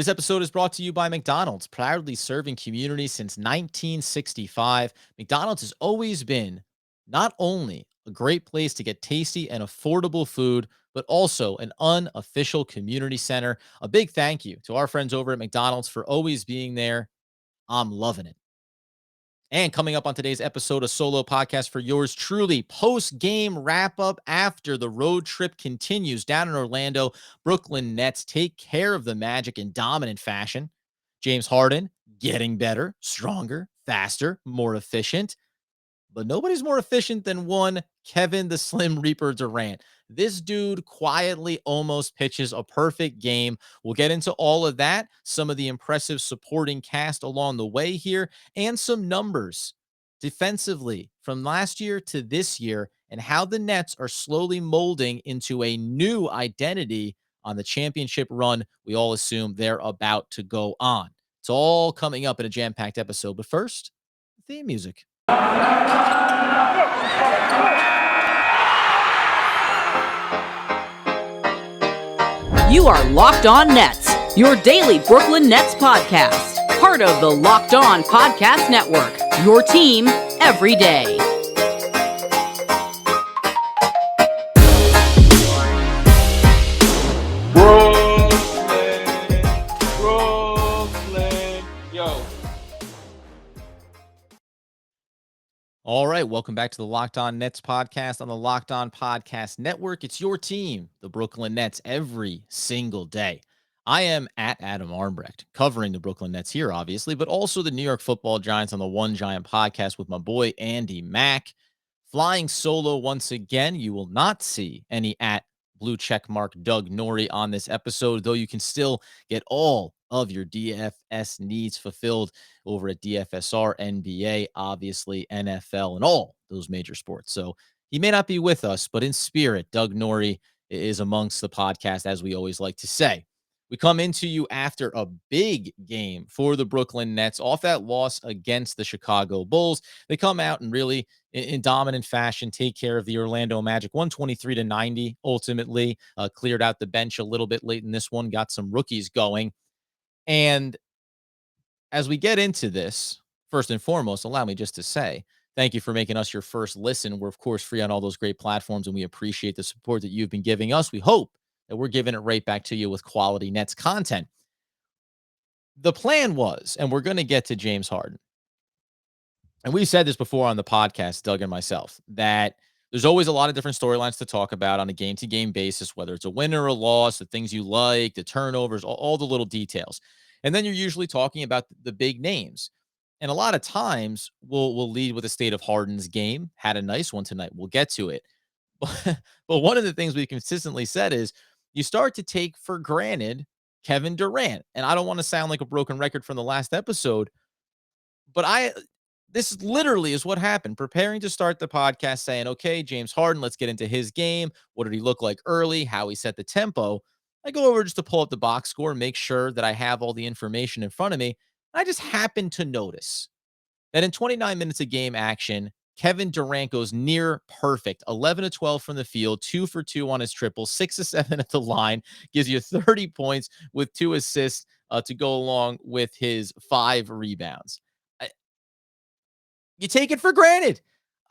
This episode is brought to you by McDonald's, proudly serving communities since 1965. McDonald's has always been not only a great place to get tasty and affordable food, but also an unofficial community center. A big thank you to our friends over at McDonald's for always being there. I'm loving it. And coming up on today's episode, a solo podcast for yours truly, post-game wrap-up after the road trip continues down in Orlando. Brooklyn Nets take care of the Magic in dominant fashion. James Harden getting better, stronger, faster, more efficient. But nobody's more efficient than one Kevin the Slim Reaper Durant. This dude quietly almost pitches a perfect game. We'll get into all of that, some of the impressive supporting cast along the way here, and some numbers defensively from last year to this year, and how the Nets are slowly molding into a new identity on the championship run we all assume they're about to go on. It's all coming up in a jam-packed episode. But first, theme music. You are Locked On Nets, your daily Brooklyn Nets podcast. Part of the Locked On Podcast Network, your team every day. Brooklyn, yo. All right, welcome back to the Locked On Nets podcast on the Locked On Podcast Network. It's your team, the Brooklyn Nets, every single day. I am at Adam Armbrecht, covering the Brooklyn Nets here, obviously, but also the New York Football Giants on the One Giant podcast with my boy Andy Mack. Flying solo once again. You will not see any at blue checkmark Doug Norrie on this episode, though you can still get all of your DFS needs fulfilled over at DFSR, NBA, obviously NFL, and all those major sports. So he may not be with us, but in spirit, Doug Norrie is amongst the podcast, as we always like to say. We come into you after a big game for the Brooklyn Nets off that loss against the Chicago Bulls. They come out and really, in dominant fashion, take care of the Orlando Magic, 123-90, ultimately. Cleared out the bench a little bit late in this one, got some rookies going. And as we get into this, first and foremost, allow me just to say, thank you for making us your first listen. We're, of course, free on all those great platforms, and we appreciate the support that you've been giving us. We hope that we're giving it right back to you with quality Nets content. The plan was, and we're going to get to James Harden, and we've said this before on the podcast, Doug and myself, that there's always a lot of different storylines to talk about on a game-to-game basis, whether it's a win or a loss, the things you like, the turnovers, all the little details. And then you're usually talking about the big names. And a lot of times we'll lead with a state of Harden's game. Had a nice one tonight. We'll get to it. But one of the things we've consistently said is you start to take for granted Kevin Durant. And I don't want to sound like a broken record from the last episode, but this literally is what happened. Preparing to start the podcast saying, okay, James Harden, let's get into his game. What did he look like early? How he set the tempo. I go over just to pull up the box score and make sure that I have all the information in front of me. I just happened to notice that in 29 minutes of game action, Kevin Durant goes near perfect. 11 of 12 from the field, 2 for 2 on his triple, 6 of 7 at the line, gives you 30 points with 2 assists to go along with his 5 rebounds. You take it for granted.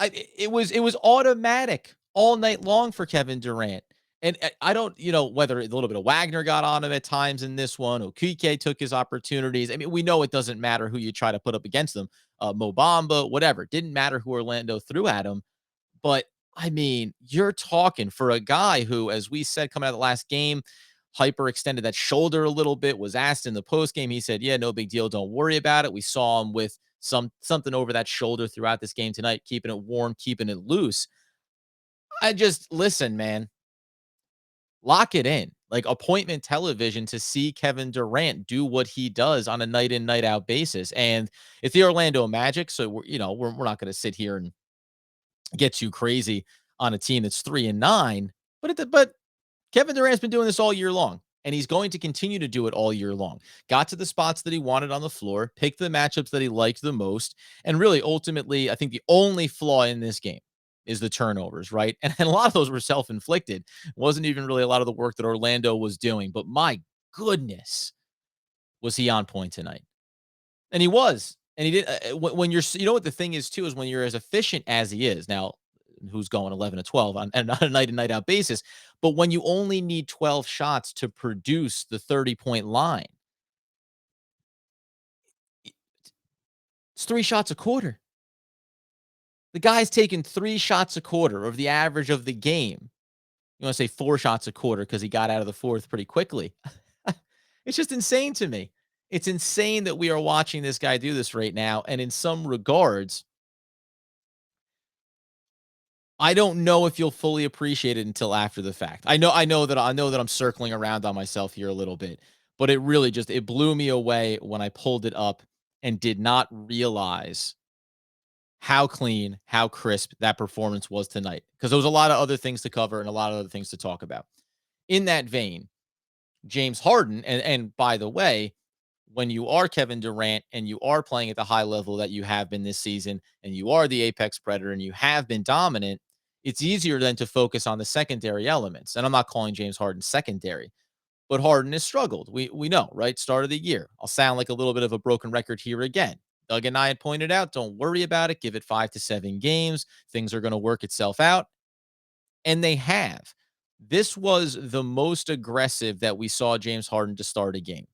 It was automatic all night long for Kevin Durant. And I don't, whether a little bit of Wagner got on him at times in this one, Okike took his opportunities. I mean, we know it doesn't matter who you try to put up against them. Mo Bamba, whatever. Didn't matter who Orlando threw at him. But, I mean, you're talking for a guy who, as we said coming out of the last game, hyperextended that shoulder a little bit, was asked in the postgame. He said, yeah, no big deal. Don't worry about it. We saw him with something over that shoulder throughout this game tonight, keeping it warm, keeping it loose. Listen, man, lock it in. Like appointment television to see Kevin Durant do what he does on a night in, night out basis. And it's the Orlando Magic. So we're not going to sit here and get too crazy on a team that's 3-9, but Kevin Durant's been doing this all year long. And he's going to continue to do it all year long. Got to the spots that he wanted on the floor, picked the matchups that he liked the most. And really, ultimately, I think the only flaw in this game is the turnovers, right? And a lot of those were self-inflicted. It wasn't even really a lot of the work that Orlando was doing. But my goodness, was he on point tonight? And he was. And he did. When you're, you know what the thing is too, is when you're as efficient as he is now, who's going 11 to 12 on a night in, night out basis. But when you only need 12 shots to produce the 30-point line, it's 3 shots a quarter. The guy's taking 3 shots a quarter of the average of the game. You want to say 4 shots a quarter because he got out of the fourth pretty quickly. It's just insane to me. It's insane that we are watching this guy do this right now. And in some regards, I don't know if you'll fully appreciate it until after the fact. I know that I'm circling around on myself here a little bit, but it really just it blew me away when I pulled it up and did not realize how clean, how crisp that performance was tonight. Because there was a lot of other things to cover and a lot of other things to talk about. In that vein, James Harden, and by the way, when you are Kevin Durant and you are playing at the high level that you have been this season, and you are the apex predator and you have been dominant, it's easier then to focus on the secondary elements. And I'm not calling James Harden secondary, but Harden has struggled. We know, right? Start of the year. I'll sound like a little bit of a broken record here again. Doug and I had pointed out, don't worry about it. Give it 5 to 7 games. Things are going to work itself out. And they have. This was the most aggressive that we saw James Harden to start a game.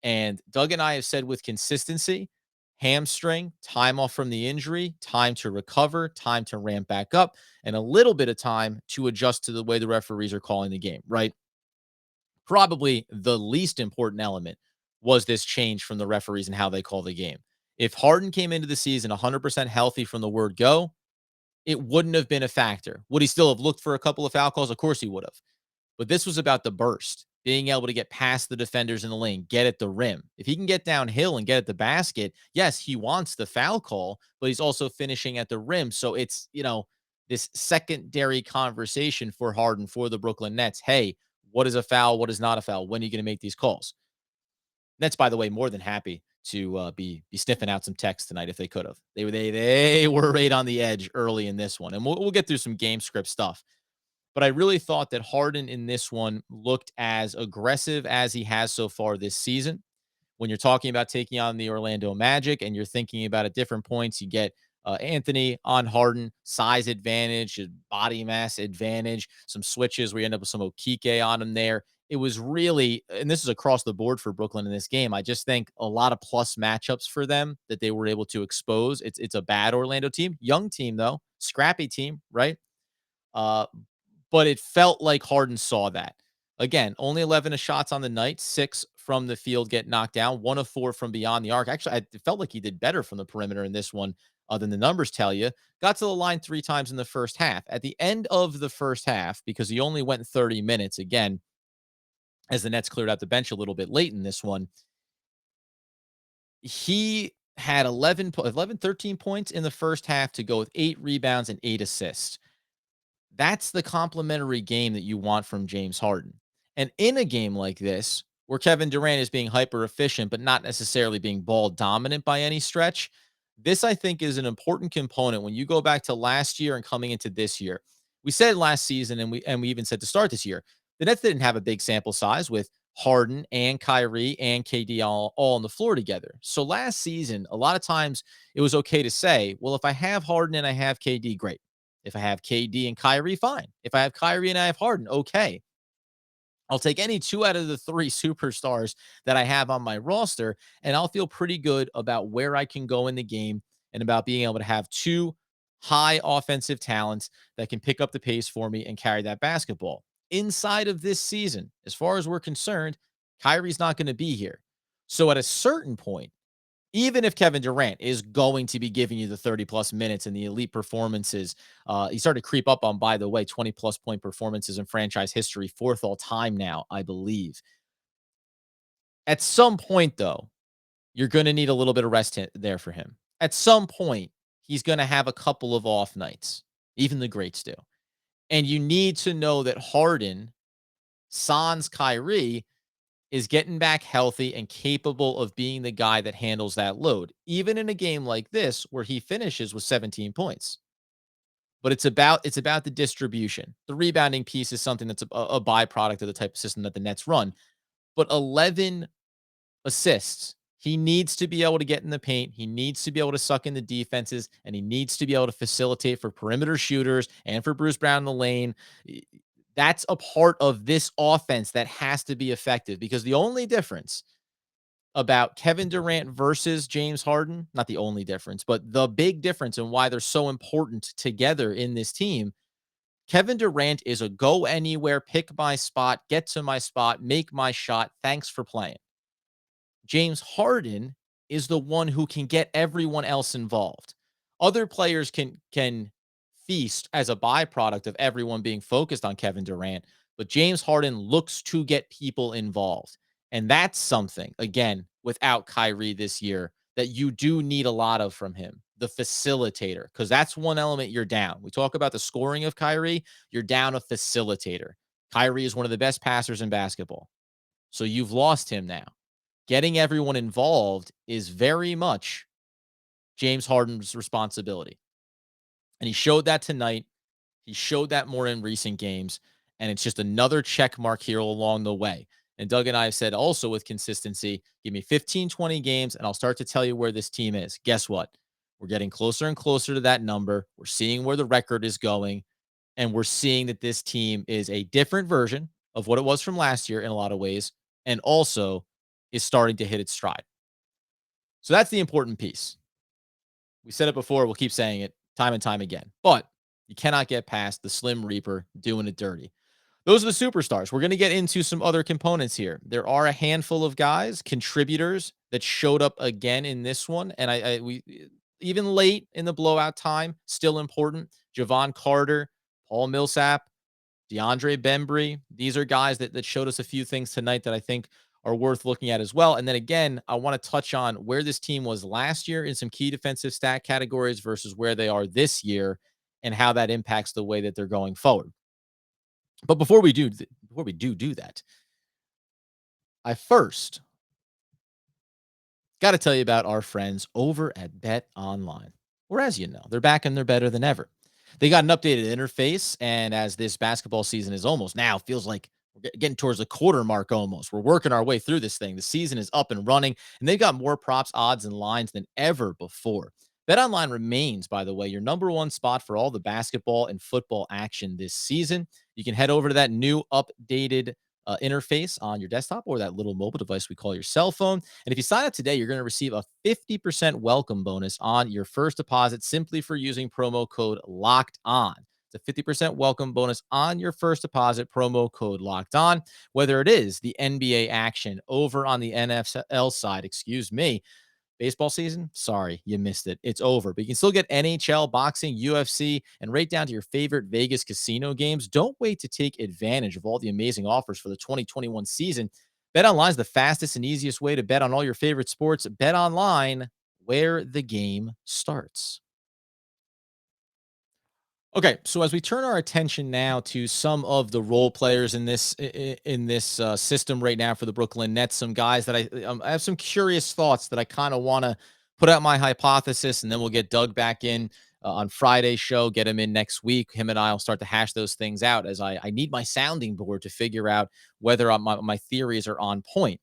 And Doug and I have said with consistency, hamstring, time off from the injury, time to recover, time to ramp back up, and a little bit of time to adjust to the way the referees are calling the game, right? Probably the least important element was this change from the referees and how they call the game. If Harden came into the season 100% healthy from the word go, it wouldn't have been a factor. Would he still have looked for a couple of foul calls? Of course he would have. But this was about the burst, being able to get past the defenders in the lane, get at the rim. If he can get downhill and get at the basket, yes, he wants the foul call, but he's also finishing at the rim. So it's, this secondary conversation for Harden, for the Brooklyn Nets. Hey, what is a foul? What is not a foul? When are you going to make these calls? Nets, by the way, more than happy to be sniffing out some text tonight if they could have. They were right on the edge early in this one, and we'll get through some game script stuff. But I really thought that Harden in this one looked as aggressive as he has so far this season. When you're talking about taking on the Orlando Magic and you're thinking about at different points, you get Anthony on Harden, size advantage, body mass advantage, some switches where you end up with some Okike on him there. It was really, and this is across the board for Brooklyn in this game. I just think a lot of plus matchups for them that they were able to expose. It's a bad Orlando team, young team though, scrappy team, right? Uh, but it felt like Harden saw that. Again, only 11 shots on the night, 6 from the field get knocked down, 1 of 4 from beyond the arc. Actually, it felt like he did better from the perimeter in this one than the numbers tell you. Got to the line 3 times in the first half. At the end of the first half, because he only went 30 minutes, again, as the Nets cleared out the bench a little bit late in this one, he had 13 points in the first half to go with 8 rebounds and 8 assists. That's the complementary game that you want from James Harden. And in a game like this, where Kevin Durant is being hyper efficient, but not necessarily being ball dominant by any stretch, this I think is an important component when you go back to last year and coming into this year. We said last season, and we even said to start this year, the Nets didn't have a big sample size with Harden and Kyrie and KD all on the floor together. So last season, a lot of times it was okay to say, well, if I have Harden and I have KD, great. If I have KD and Kyrie, fine. If I have Kyrie and I have Harden, okay. I'll take any 2 out of the 3 superstars that I have on my roster, and I'll feel pretty good about where I can go in the game and about being able to have 2 high offensive talents that can pick up the pace for me and carry that basketball. Inside of this season, as far as we're concerned, Kyrie's not going to be here. So at a certain point, even if Kevin Durant is going to be giving you the 30 plus minutes and the elite performances, he started to creep up on, by the way, 20 plus point performances in franchise history, 4th all time now, I believe. At some point, though, you're going to need a little bit of rest there for him. At some point, he's going to have a couple of off nights. Even the greats do. And you need to know that Harden, sans Kyrie, is getting back healthy and capable of being the guy that handles that load, even in a game like this where he finishes with 17 points. But it's about the distribution. The rebounding piece is something that's a byproduct of the type of system that the Nets run. But 11 assists. He needs to be able to get in the paint. He needs to be able to suck in the defenses, and he needs to be able to facilitate for perimeter shooters and for Bruce Brown in the lane. That's a part of this offense that has to be effective, because the only difference about Kevin Durant versus James Harden, not the only difference, but the big difference and why they're so important together in this team, Kevin Durant is a go anywhere, pick my spot, get to my spot, make my shot. Thanks for playing. James Harden is the one who can get everyone else involved. Other players can feast as a byproduct of everyone being focused on Kevin Durant, but James Harden looks to get people involved. And that's something, again, without Kyrie this year, that you do need a lot of from him, the facilitator, because that's one element you're down. We talk about the scoring of Kyrie, you're down a facilitator. Kyrie is one of the best passers in basketball. So you've lost him now. Getting everyone involved is very much James Harden's responsibility. And he showed that tonight. He showed that more in recent games. And it's just another check mark here along the way. And Doug and I have said also with consistency, give me 15, 20 games, and I'll start to tell you where this team is. Guess what? We're getting closer and closer to that number. We're seeing where the record is going. And we're seeing that this team is a different version of what it was from last year in a lot of ways, and also is starting to hit its stride. So that's the important piece. We said it before. We'll keep saying it time and time again. But you cannot get past the Slim Reaper doing it dirty. Those are the superstars. We're going to get into some other components here. There are a handful of guys, contributors that showed up again in this one. And we even late in the blowout time, still important. Javon Carter, Paul Millsap, DeAndre Bembry. These are guys that showed us a few things tonight that I think are worth looking at as well. And then again, I want to touch on where this team was last year in some key defensive stat categories versus where they are this year and how that impacts the way that they're going forward. But before we do that, I first got to tell you about our friends over at BetOnline. Or as you know, they're back and they're better than ever. They got an updated interface, and as this basketball season is almost now, feels like we're getting towards the quarter mark almost. We're working our way through this thing. The season is up and running, and they've got more props, odds, and lines than ever before. BetOnline remains, by the way, your number one spot for all the basketball and football action this season. You can head over to that new updated interface on your desktop or that little mobile device we call your cell phone. And if you sign up today, you're going to receive a 50% welcome bonus on your first deposit simply for using promo code Locked On. It's a 50% welcome bonus on your first deposit, promo code Locked On. Whether it is the NBA action over on the NFL side, baseball season, sorry, you missed it. It's over. But you can still get NHL, boxing, UFC, and right down to your favorite Vegas casino games. Don't wait to take advantage of all the amazing offers for the 2021 season. BetOnline is the fastest and easiest way to bet on all your favorite sports. BetOnline, where the game starts. Okay, so as we turn our attention now to some of the role players in this system right now for the Brooklyn Nets, some guys that I have some curious thoughts that I kind of want to put out my hypothesis, and then we'll get Doug back in on Friday's show, get him in next week. Him and I will start to hash those things out as I need my sounding board to figure out whether my theories are on point.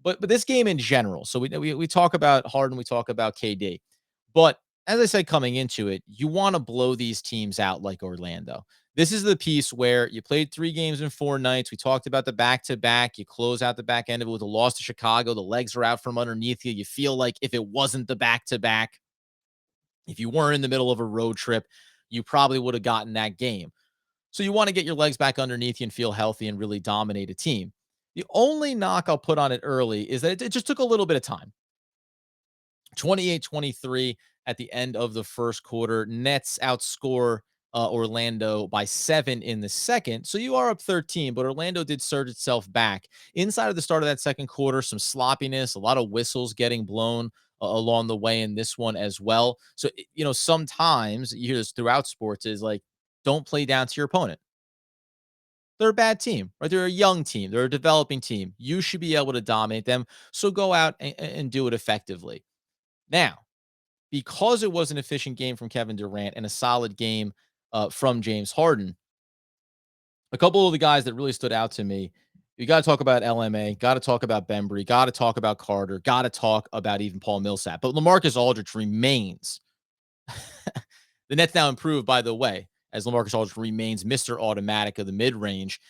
But this game in general, so we talk about Harden, we talk about KD, but as I said coming into it, you want to blow these teams out like Orlando. This is the piece where you played 3 games in 4 nights. We talked about the back-to-back. You close out the back end of it with a loss to Chicago. The legs are out from underneath you. You feel like if it wasn't the back-to-back, if you weren't in the middle of a road trip, you probably would have gotten that game. So you want to get your legs back underneath you and feel healthy and really dominate a team. The only knock I'll put on it early is that it just took a little bit of time. 28-23 at the end of the first quarter. Nets outscore Orlando by 7 in the second. So you are up 13, but Orlando did surge itself back. Inside of the start of that second quarter, some sloppiness, a lot of whistles getting blown along the way in this one as well. So, sometimes you hear this throughout sports is like, don't play down to your opponent. They're a bad team, right? They're a young team. They're a developing team. You should be able to dominate them. So go out and do it effectively. Now, because it was an efficient game from Kevin Durant and a solid game from James Harden, a couple of the guys that really stood out to me You got to talk about LMA, got to talk about Bembry, got to talk about Carter, got to talk about even Paul Millsap. But LaMarcus Aldridge remains. The Nets now improved, by the way, as LaMarcus Aldridge remains Mr. Automatic of the mid-range.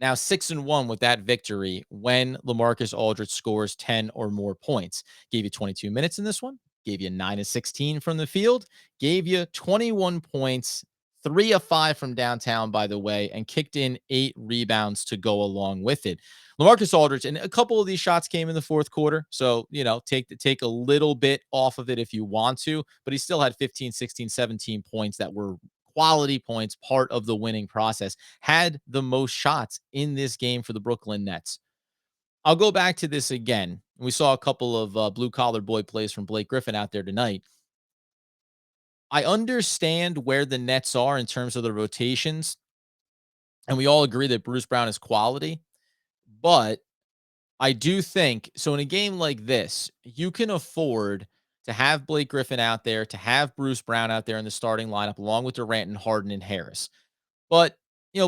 Now 6-1 with that victory when LaMarcus Aldridge scores 10 or more points. Gave you 22 minutes in this one, gave you 9 of 16 from the field, gave you 21 points, 3 of 5 from downtown, by the way, and kicked in 8 rebounds to go along with it. LaMarcus Aldridge, and a couple of these shots came in the fourth quarter. So, take a little bit off of it if you want to, but he still had 15, 16, 17 points that were quality points, part of the winning process. Had the most shots in this game for the Brooklyn Nets. I'll go back to this again. We saw a couple of blue collar boy plays from Blake Griffin out there tonight. I understand where the Nets are in terms of the rotations, and we all agree that Bruce Brown is quality, but I do think so. In a game like this, you can afford to have Blake Griffin out there, to have Bruce Brown out there in the starting lineup, along with Durant and Harden and Harris. But,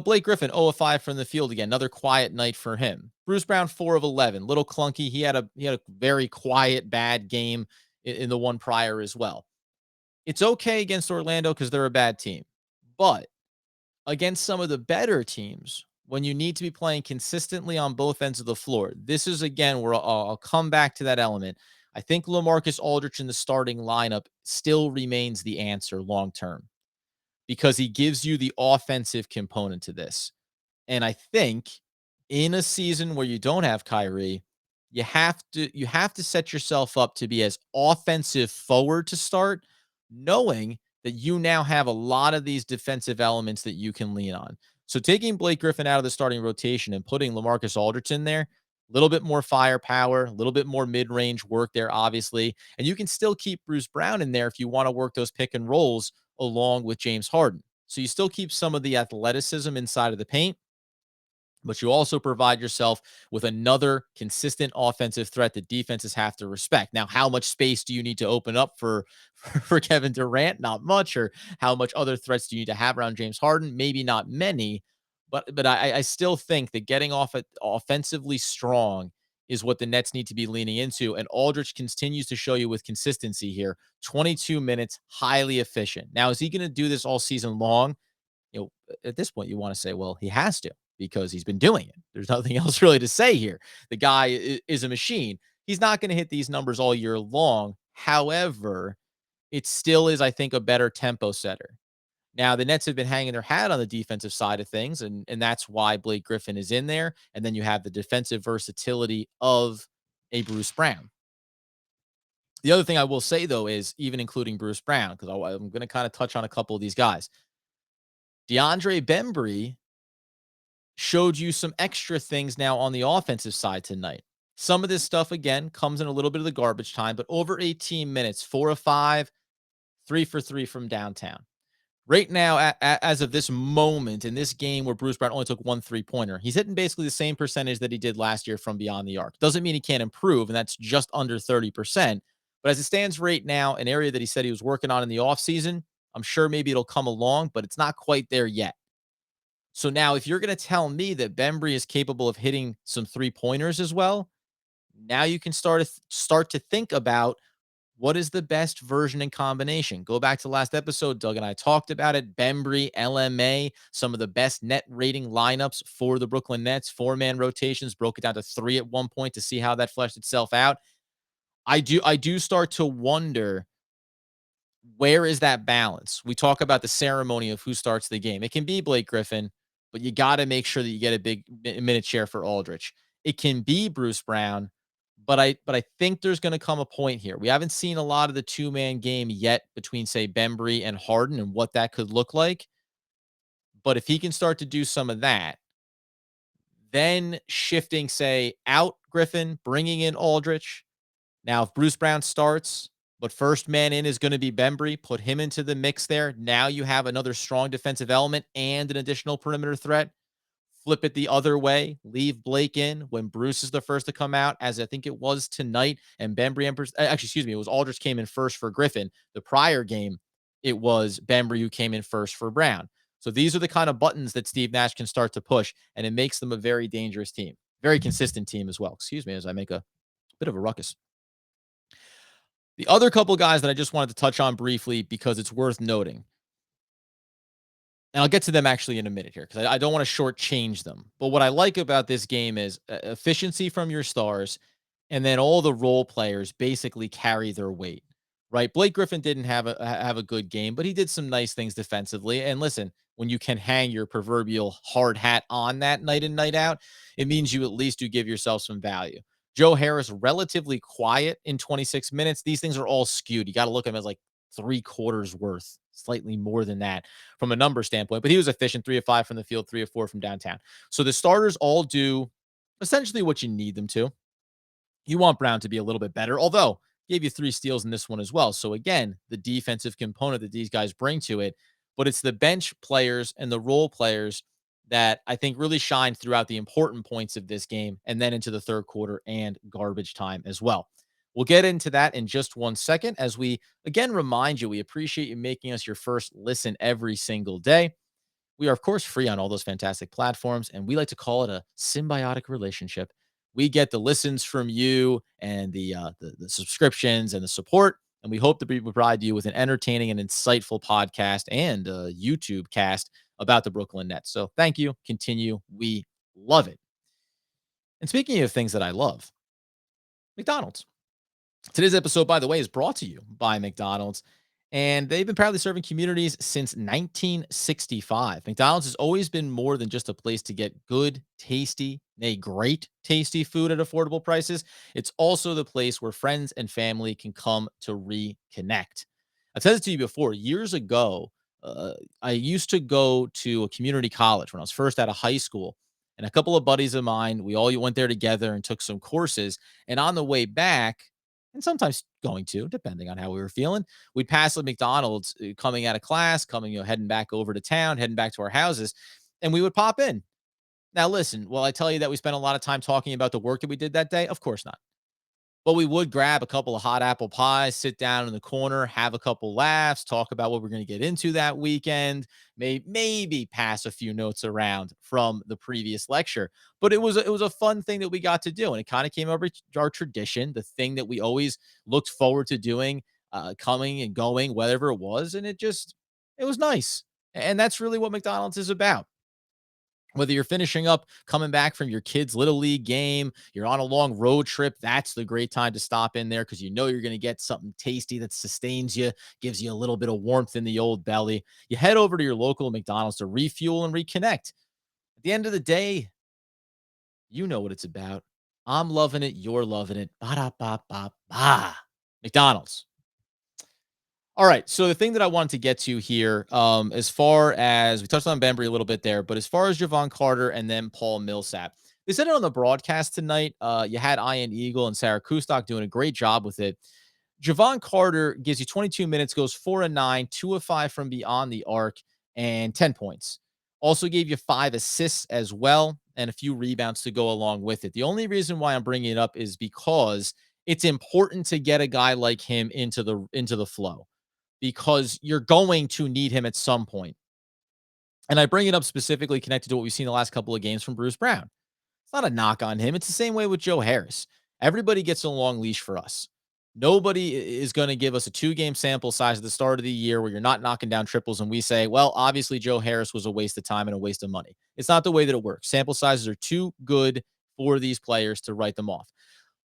Blake Griffin, 0 of 5 from the field again. Another quiet night for him. Bruce Brown, 4 of 11. Little clunky. He had a very quiet, bad game in the one prior as well. It's okay against Orlando because they're a bad team. But against some of the better teams, when you need to be playing consistently on both ends of the floor, this is, again, where I'll come back to that element. I think LaMarcus Aldridge in the starting lineup still remains the answer long term because he gives you the offensive component to this. And I think in a season where you don't have Kyrie, you have to set yourself up to be as offensive forward to start, knowing that you now have a lot of these defensive elements that you can lean on. So taking Blake Griffin out of the starting rotation and putting LaMarcus Aldridge in there, a little bit more firepower, a little bit more mid-range work there, obviously. And you can still keep Bruce Brown in there if you want to work those pick and rolls along with James Harden. So you still keep some of the athleticism inside of the paint, but you also provide yourself with another consistent offensive threat that defenses have to respect. Now, how much space do you need to open up for Kevin Durant? Not much. Or how much other threats do you need to have around James Harden? Maybe not many. But I still think that getting off it offensively strong is what the Nets need to be leaning into. And Aldridge continues to show you with consistency here. 22 minutes, highly efficient. Now, is he going to do this all season long? At this point, you want to say, well, he has to because he's been doing it. There's nothing else really to say here. The guy is a machine. He's not going to hit these numbers all year long. However, it still is, I think, a better tempo setter. Now, the Nets have been hanging their hat on the defensive side of things, and that's why Blake Griffin is in there. And then you have the defensive versatility of a Bruce Brown. The other thing I will say, though, is even including Bruce Brown, because I'm going to kind of touch on a couple of these guys. DeAndre Bembry showed you some extra things now on the offensive side tonight. Some of this stuff, again, comes in a little bit of the garbage time, but over 18 minutes, 4 of 5, 3 for 3 from downtown. Right now, as of this moment in this game where Bruce Brown only took 1 3-pointer, he's hitting basically the same percentage that he did last year from beyond the arc. Doesn't mean he can't improve, and that's just under 30%. But as it stands right now, an area that he said he was working on in the offseason, I'm sure maybe it'll come along, but it's not quite there yet. So now if you're going to tell me that Bembry is capable of hitting some 3-pointers as well, now you can start to think about what is the best version and combination. Go back to last episode. Doug and I talked about it. Bembry, LMA, some of the best net rating lineups for the Brooklyn Nets. 4-man rotations, broke it down to 3 at one point to see how that fleshed itself out. I do start to wonder, where is that balance? We talk about the ceremony of who starts the game. It can be Blake Griffin, but you got to make sure that you get a big minute share for Aldridge. It can be Bruce Brown, but I think there's going to come a point here. We haven't seen a lot of the 2-man game yet between, say, Bembry and Harden and what that could look like. But if he can start to do some of that, then shifting, say, out Griffin, bringing in Aldridge. Now, if Bruce Brown starts, but first man in is going to be Bembry, put him into the mix there. Now you have another strong defensive element and an additional perimeter threat. Flip it the other way. Leave Blake in when Bruce is the first to come out, as I think it was tonight. And Bembry, it was Aldridge came in first for Griffin. The prior game, it was Bembry who came in first for Brown. So these are the kind of buttons that Steve Nash can start to push, and it makes them a very dangerous team, very consistent team as well. Excuse me as I make a bit of a ruckus. The other couple guys that I just wanted to touch on briefly because it's worth noting, and I'll get to them actually in a minute here because I don't want to shortchange them. But what I like about this game is efficiency from your stars, and then all the role players basically carry their weight, right? Blake Griffin didn't have a good game, but he did some nice things defensively. And listen, when you can hang your proverbial hard hat on that night in, night out, it means you at least do give yourself some value. Joe Harris, relatively quiet in 26 minutes. These things are all skewed. You got to look at them as like 3/4 worth, slightly more than that from a number standpoint. But he was efficient, 3 of 5 from the field, 3 of 4 from downtown. So the starters all do essentially what you need them to. You want Brown to be a little bit better, although gave you 3 steals in this one as well. So again, the defensive component that these guys bring to it, but it's the bench players and the role players that I think really shine throughout the important points of this game and then into the third quarter and garbage time as well. We'll get into that in just 1 second as we again remind you we appreciate you making us your first listen every single day. We are, of course, free on all those fantastic platforms, and we like to call it a symbiotic relationship. We get the listens from you and the subscriptions and the support, and we hope to provide you with an entertaining and insightful podcast and a YouTube cast about the Brooklyn Nets. So thank you. Continue. We love it. And speaking of things that I love, McDonald's. Today's episode, by the way, is brought to you by McDonald's, and they've been proudly serving communities since 1965. McDonald's has always been more than just a place to get good, tasty, great tasty food at affordable prices. It's also the place where friends and family can come to reconnect. I've said this to you before. Years ago, I used to go to a community college when I was first out of high school, and a couple of buddies of mine, we all went there together and took some courses. And on the way back, and sometimes going to, depending on how we were feeling, we'd pass the McDonald's coming out of class, coming, heading back over to town, heading back to our houses, and we would pop in. Now, listen, will I tell you that we spent a lot of time talking about the work that we did that day? Of course not. But we would grab a couple of hot apple pies, sit down in the corner, have a couple laughs, talk about what we're going to get into that weekend, maybe pass a few notes around from the previous lecture. But it was a fun thing that we got to do, and it kind of came over our tradition, the thing that we always looked forward to doing, coming and going, whatever it was, and it was nice. And that's really what McDonald's is about. Whether you're finishing up, coming back from your kid's little league game, you're on a long road trip, that's the great time to stop in there because you know you're going to get something tasty that sustains you, gives you a little bit of warmth in the old belly. You head over to your local McDonald's to refuel and reconnect. At the end of the day, you know what it's about. I'm loving it. You're loving it. Ba-da-ba-ba-ba. McDonald's. All right. So the thing that I wanted to get to here, as far as we touched on Bembry a little bit there, but as far as Javon Carter and then Paul Millsap, they said it on the broadcast tonight. You had Ian Eagle and Sarah Kustok doing a great job with it. Javon Carter gives you 22 minutes, goes 4 of 9, 2 of 5 from beyond the arc, and 10 points. Also gave you 5 assists as well, and a few rebounds to go along with it. The only reason why I'm bringing it up is because it's important to get a guy like him into the flow because you're going to need him at some point. And I bring it up specifically connected to what we've seen the last couple of games from Bruce Brown. It's not a knock on him. It's the same way with Joe Harris. Everybody gets a long leash for us. Nobody is going to give us a 2-game sample size at the start of the year where you're not knocking down triples and we say, well, obviously Joe Harris was a waste of time and a waste of money. It's not the way that it works. Sample sizes are too good for these players to write them off.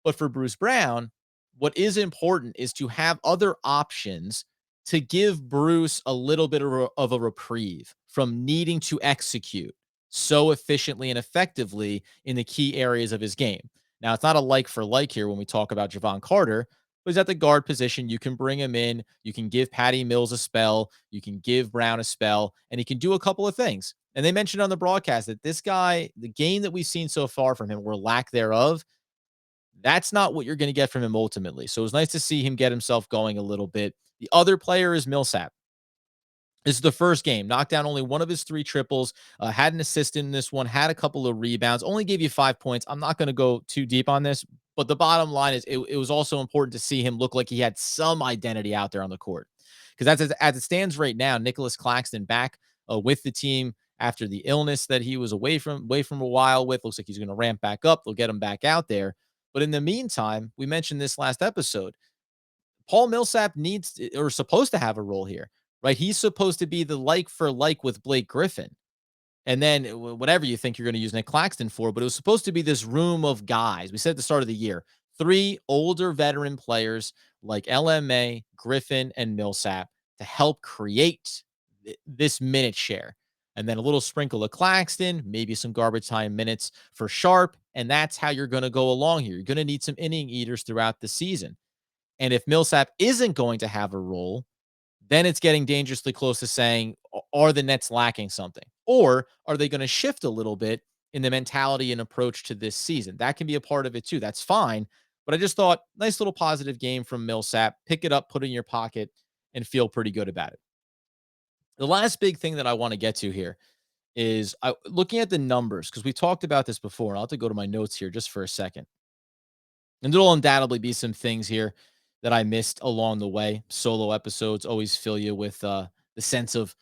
But for Bruce Brown, what is important is to have other options to give Bruce a little bit of a reprieve from needing to execute so efficiently and effectively in the key areas of his game. Now, it's not a like for like here when we talk about Javon Carter, but he's at the guard position. You can bring him in. You can give Patty Mills a spell. You can give Brown a spell, and he can do a couple of things. And they mentioned on the broadcast that this guy, the game that we've seen so far from him, or lack thereof, that's not what you're going to get from him ultimately. So it was nice to see him get himself going a little bit. The other player is Millsap. This is the first game. Knocked down only one of his 3 triples. Had an assist in this one. Had a couple of rebounds. Only gave you 5 points. I'm not going to go too deep on this, but the bottom line is it was also important to see him look like he had some identity out there on the court. Because as it stands right now, Nicholas Claxton back with the team after the illness that he was away from a while with. Looks like he's going to ramp back up. They'll get him back out there. But in the meantime, we mentioned this last episode, Paul Millsap needs or supposed to have a role here, right? He's supposed to be the like for like with Blake Griffin. And then whatever you think you're going to use Nick Claxton for, but it was supposed to be this room of guys. We said at the start of the year, 3 older veteran players like LMA, Griffin, and Millsap to help create this minute share. And then a little sprinkle of Claxton, maybe some garbage time minutes for Sharp. And that's how you're going to go along here. You're going to need some inning eaters throughout the season. And if Millsap isn't going to have a role, then it's getting dangerously close to saying, are the Nets lacking something? Or are they going to shift a little bit in the mentality and approach to this season? That can be a part of it too. That's fine. But I just thought, nice little positive game from Millsap. Pick it up, put it in your pocket, and feel pretty good about it. The last big thing that I want to get to here is looking at the numbers, because we talked about this before. I'll have to go to my notes here just for a second. And there'll undoubtedly be some things here that I missed along the way. Solo episodes always fill you with the sense of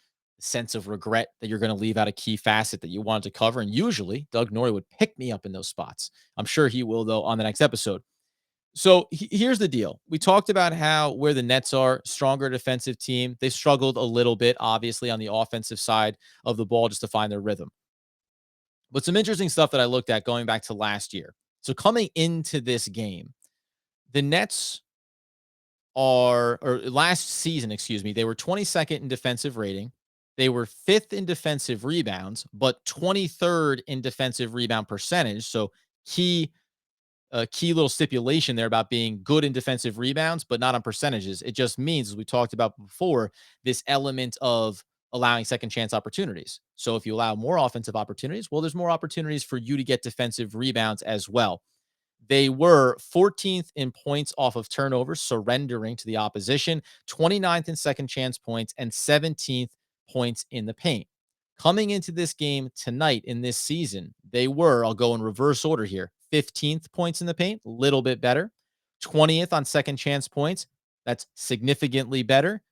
regret that you're going to leave out a key facet that you wanted to cover. And usually Doug Norrie would pick me up in those spots. I'm sure he will, though, on the next episode. So here's the deal. We talked about how where the Nets are, stronger defensive team. They struggled a little bit, obviously, on the offensive side of the ball just to find their rhythm. But some interesting stuff that I looked at going back to last year. So coming into this game, the Nets or last season, excuse me, they were 22nd in defensive rating. They were 5th in defensive rebounds, but 23rd in defensive rebound percentage. So key little stipulation there about being good in defensive rebounds, but not on percentages. It just means, as we talked about before, this element of allowing second chance opportunities. So if you allow more offensive opportunities, well, there's more opportunities for you to get defensive rebounds as well. They were 14th in points off of turnovers, surrendering to the opposition, 29th in second chance points, and 17th points in the paint. Coming into this game tonight in this season, they were, I'll go in reverse order here, 15th points in the paint, a little bit better. 20th on second chance points, that's significantly better.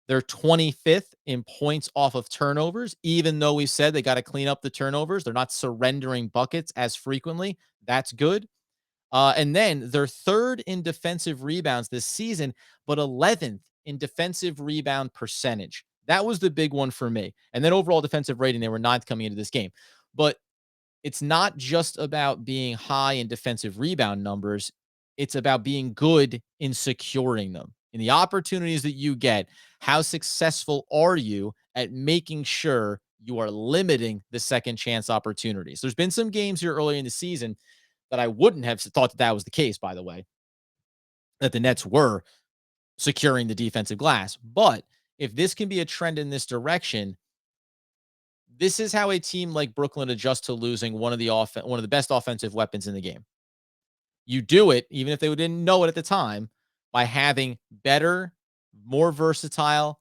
They're 25th in points off of turnovers, even though we said they got to clean up the turnovers. They're not surrendering buckets as frequently. That's good. And then they're 3rd in defensive rebounds this season, but 11th in defensive rebound percentage. That was the big one for me. And then overall defensive rating, they were 9th coming into this game. But it's not just about being high in defensive rebound numbers. It's about being good in securing them. In the opportunities that you get, how successful are you at making sure you are limiting the second chance opportunities? There's been some games here earlier in the season that I wouldn't have thought that was the case, by the way, that the Nets were securing the defensive glass. But if this can be a trend in this direction, this is how a team like Brooklyn adjusts to losing one of the best offensive weapons in the game. You do it, even if they didn't know it at the time, by having better, more versatile,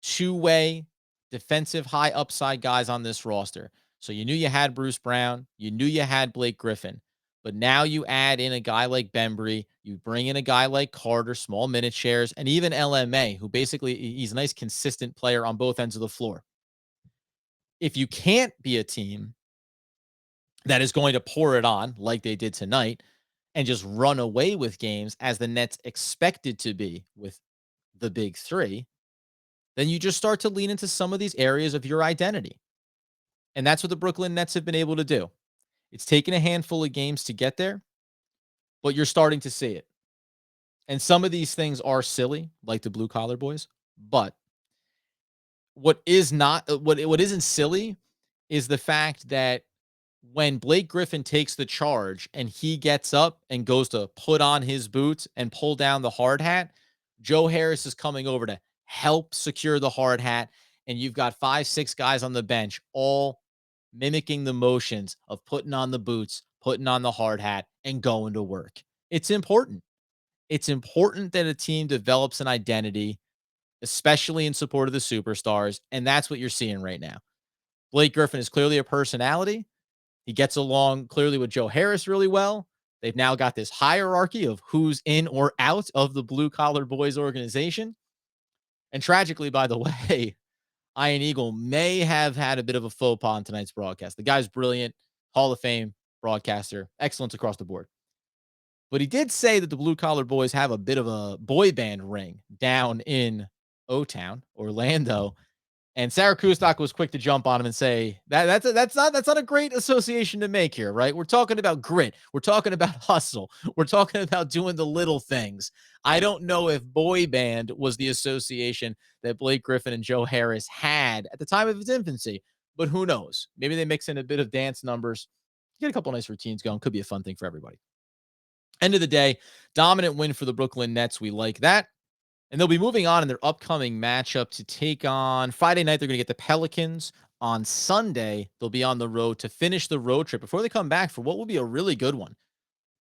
two-way, defensive high upside guys on this roster. So you knew you had Bruce Brown, you knew you had Blake Griffin, but now you add in a guy like Bembry, you bring in a guy like Carter, small minute shares, and even LMA, who basically he's a nice consistent player on both ends of the floor. If you can't be a team that is going to pour it on like they did tonight and just run away with games as the Nets expected to be with the big three, then you just start to lean into some of these areas of your identity. And that's what the Brooklyn Nets have been able to do. It's taken a handful of games to get there, but you're starting to see it. And some of these things are silly, like the blue collar boys, but what isn't silly is the fact that when Blake Griffin takes the charge and he gets up and goes to put on his boots and pull down the hard hat, Joe Harris is coming over to help secure the hard hat. And you've got 5-6 guys on the bench, all mimicking the motions of putting on the boots, putting on the hard hat, and going to work. It's important. It's important that a team develops an identity, especially in support of the superstars. And that's what you're seeing right now. Blake Griffin is clearly a personality. He gets along clearly with Joe Harris really well. They've now got this hierarchy of who's in or out of the blue collar boys organization. And tragically, by the way, Ian Eagle may have had a bit of a faux pas on tonight's broadcast. The guy's brilliant, Hall of Fame broadcaster, excellence across the board. But he did say that the Blue Collar Boys have a bit of a boy band ring down in O-Town, Orlando. And Sarah Kustok was quick to jump on him and say that's not a great association to make here, right? We're talking about grit. We're talking about hustle. We're talking about doing the little things. I don't know if boy band was the association that Blake Griffin and Joe Harris had at the time of its infancy, but who knows? Maybe they mix in a bit of dance numbers, get a couple nice routines going. Could be a fun thing for everybody. End of the day, dominant win for the Brooklyn Nets. We like that. And they'll be moving on in their upcoming matchup to take on Friday night. They're going to get the Pelicans. On Sunday, they'll be on the road to finish the road trip before they come back for what will be a really good one.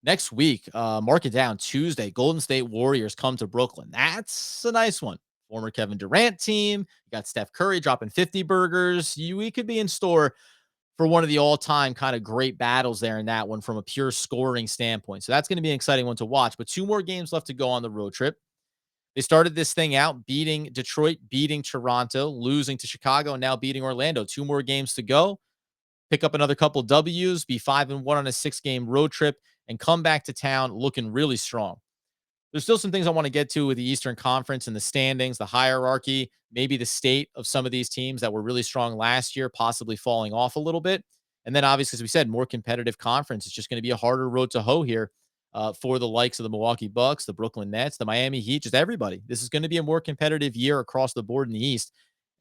Next week, mark it down, Tuesday, Golden State Warriors come to Brooklyn. That's a nice one. Former Kevin Durant team. You got Steph Curry dropping 50 burgers. We could be in store for one of the all-time kind of great battles there in that one from a pure scoring standpoint. So that's going to be an exciting one to watch. But 2 more games left to go on the road trip. They started this thing out beating Detroit, beating Toronto, losing to Chicago, and now beating Orlando. 2 more games to go. Pick up another couple W's, be 5-1 on a 6-game road trip, and come back to town looking really strong. There's still some things I want to get to with the Eastern Conference and the standings, the hierarchy, maybe the state of some of these teams that were really strong last year, possibly falling off a little bit. And then obviously, as we said, more competitive conference. It's just going to be a harder road to hoe here for the likes of the Milwaukee Bucks, the Brooklyn Nets, the Miami Heat, just everybody. This is going to be a more competitive year across the board in the East.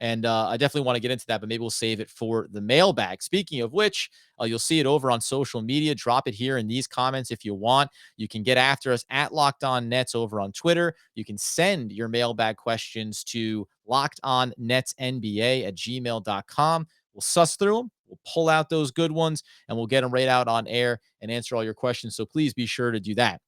And I definitely want to get into that, but maybe we'll save it for the mailbag. Speaking of which, you'll see it over on social media. Drop it here in these comments if you want. You can get after us at Locked On Nets over on Twitter. You can send your mailbag questions to lockedonnetsnba@gmail.com. We'll suss through them. We'll pull out those good ones, and we'll get them right out on air and answer all your questions. So please be sure to do that.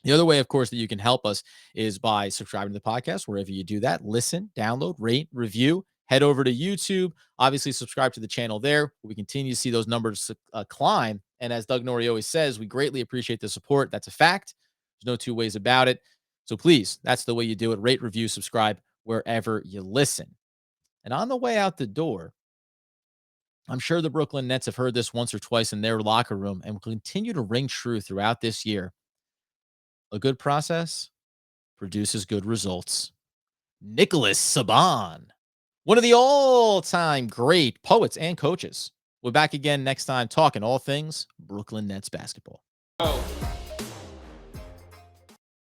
The other way, of course, that you can help us is by subscribing to the podcast, wherever you do that. Listen, download, rate, review. Head over to YouTube. Obviously, subscribe to the channel there. We continue to see those numbers climb. And as Doug Norrie always says, we greatly appreciate the support. That's a fact. There's no 2 ways about it. So please, that's the way you do it. Rate, review, subscribe wherever you listen. And on the way out the door, I'm sure the Brooklyn Nets have heard this once or twice in their locker room and will continue to ring true throughout this year. A good process produces good results. Nicholas Saban, one of the all-time great poets and coaches. We're back again next time talking all things Brooklyn Nets basketball. Oh.